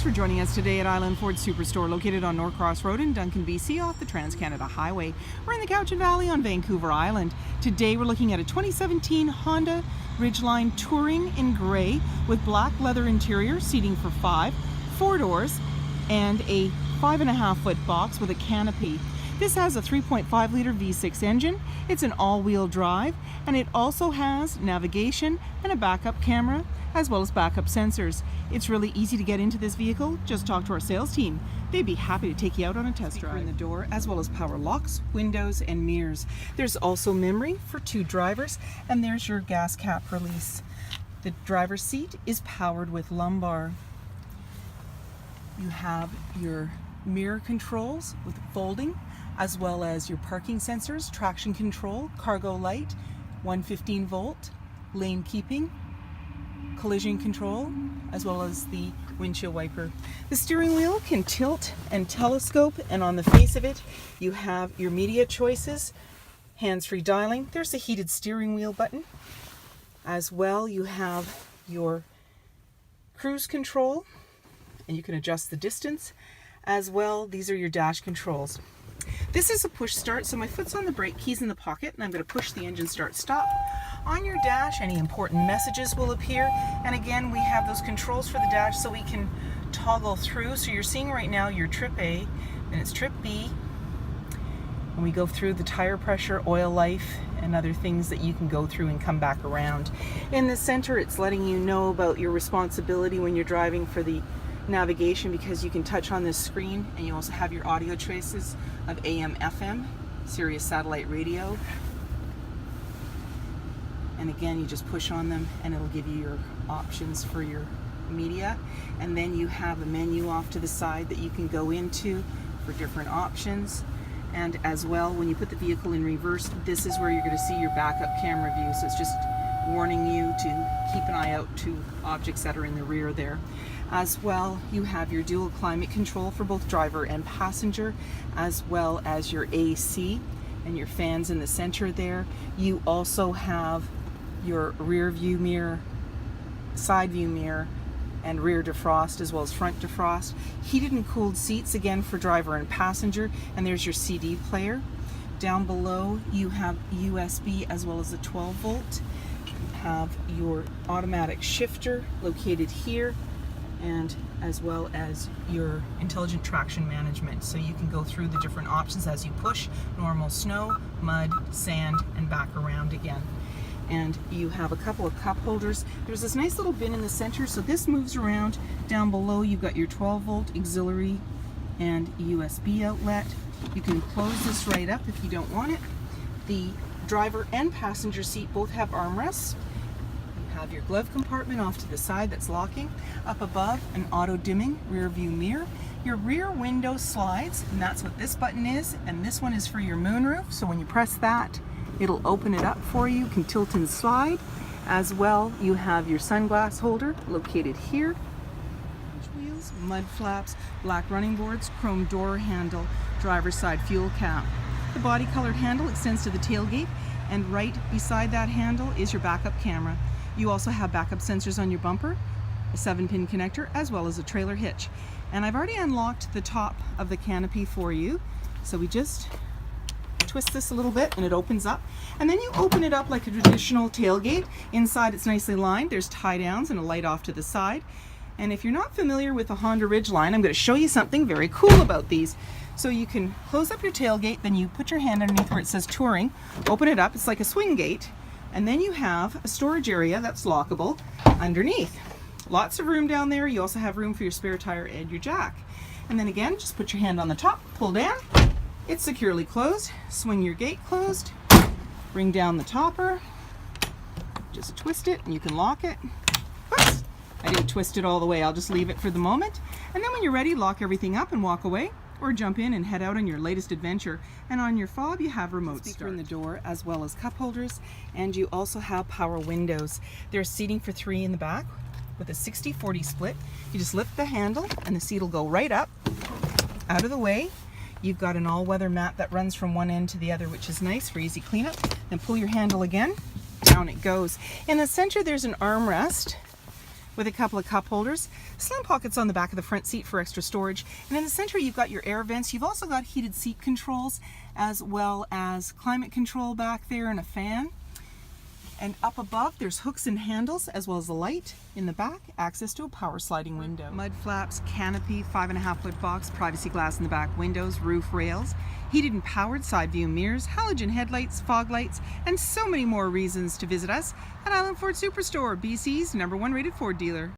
for joining us today at Island Ford Superstore, located on Norcross Road in Duncan, BC, off the Trans-Canada Highway. We're in the Cowichan Valley on Vancouver Island. Today we're looking at a 2017 Honda Ridgeline Touring in gray with black leather interior, seating for 5, 4 doors, and a 5.5-foot box with a canopy. This has a 3.5 liter V6 engine. It's an all-wheel drive, and it also has navigation and a backup camera, as well as backup sensors. It's really easy to get into this vehicle. Just talk to our sales team. They'd be happy to take you out on a test drive. In the door, as well as power locks, windows, and mirrors. There's also memory for 2 drivers, and there's your gas cap release. The driver's seat is powered with lumbar. You have your mirror controls with folding, as well as your parking sensors, traction control, cargo light, 115 volt, lane keeping, collision control, as well as the windshield wiper. The steering wheel can tilt and telescope, and on the face of it you have your media choices, hands-free dialing. There's a heated steering wheel button. As well, you have your cruise control, and you can adjust the distance. As well, these are your dash controls. This is a push start, so my foot's on the brake, keys in the pocket, and I'm going to push the engine start stop. On your dash, any important messages will appear, and again we have those controls for the dash so we can toggle through. So you're seeing right now your trip A, and it's trip B, and we go through the tire pressure, oil life, and other things that you can go through and come back around. In the center, it's letting you know about your responsibility when you're driving for the navigation, because you can touch on this screen, and you also have your audio choices of AM, FM, Sirius satellite radio, and again you just push on them and it'll give you your options for your media. And then you have a menu off to the side that you can go into for different options. And as well, when you put the vehicle in reverse, this is where you're going to see your backup camera view, so it's just warning you to keep an eye out to objects that are in the rear there. As well, you have your dual climate control for both driver and passenger, as well as your AC and your fans in the center there. You also have your rear view mirror, side view mirror, and rear defrost, as well as front defrost. Heated and cooled seats again for driver and passenger, and there's your CD player. Down below you have USB as well as a 12 volt. You have your automatic shifter located here, and as well as your intelligent traction management, so you can go through the different options as you push: normal, snow, mud, sand, and back around again. And you have a couple of cup holders. There's this nice little bin in the center, so this moves around. Down below you've got your 12 volt auxiliary and USB outlet. You can close this right up if you don't want it. The driver and passenger seat both have armrests. Have your glove compartment off to the side that's locking. Up above, an auto dimming rear view mirror. Your rear window slides, and that's what this button is, and this one is for your moonroof, so when you press that it'll open it up for you. You can tilt and slide. As well, you have your sunglass holder located here. Wheels, mud flaps, black running boards, chrome door handle, driver's side fuel cap. The body colored handle extends to the tailgate, and right beside that handle is your backup camera. You also have backup sensors on your bumper, a 7-pin connector, as well as a trailer hitch. And I've already unlocked the top of the canopy for you. So we just twist this a little bit and it opens up. And then you open it up like a traditional tailgate. Inside it's nicely lined. There's tie downs and a light off to the side. And if you're not familiar with the Honda Ridgeline, I'm going to show you something very cool about these. So you can close up your tailgate, then you put your hand underneath where it says touring, open it up, it's like a swing gate. And then you have a storage area that's lockable underneath. Lots of room down there. You also have room for your spare tire and your jack. And then again, just put your hand on the top, pull down. It's securely closed. Swing your gate closed. Bring down the topper. Just twist it and you can lock it. Oops, I didn't twist it all the way. I'll just leave it for the moment. And then when you're ready, lock everything up and walk away, or jump in and head out on your latest adventure. And on your fob you have remote speaker in the door, as well as cup holders, and you also have power windows. There's seating for 3 in the back with a 60-40 split. You just lift the handle and the seat will go right up, out of the way. You've got an all-weather mat that runs from one end to the other, which is nice for easy cleanup. Then pull your handle again, down it goes. In the center there's an armrest with a couple of cup holders, slim pockets on the back of the front seat for extra storage, and in the center you've got your air vents. You've also got heated seat controls as well as climate control back there and a fan. And up above there's hooks and handles as well as a light. In the back, access to a power sliding window. Mud flaps, canopy, 5.5 foot box, privacy glass in the back windows, roof rails, heated and powered side view mirrors, halogen headlights, fog lights, and so many more reasons to visit us at Island Ford Superstore, BC's #1 rated Ford dealer.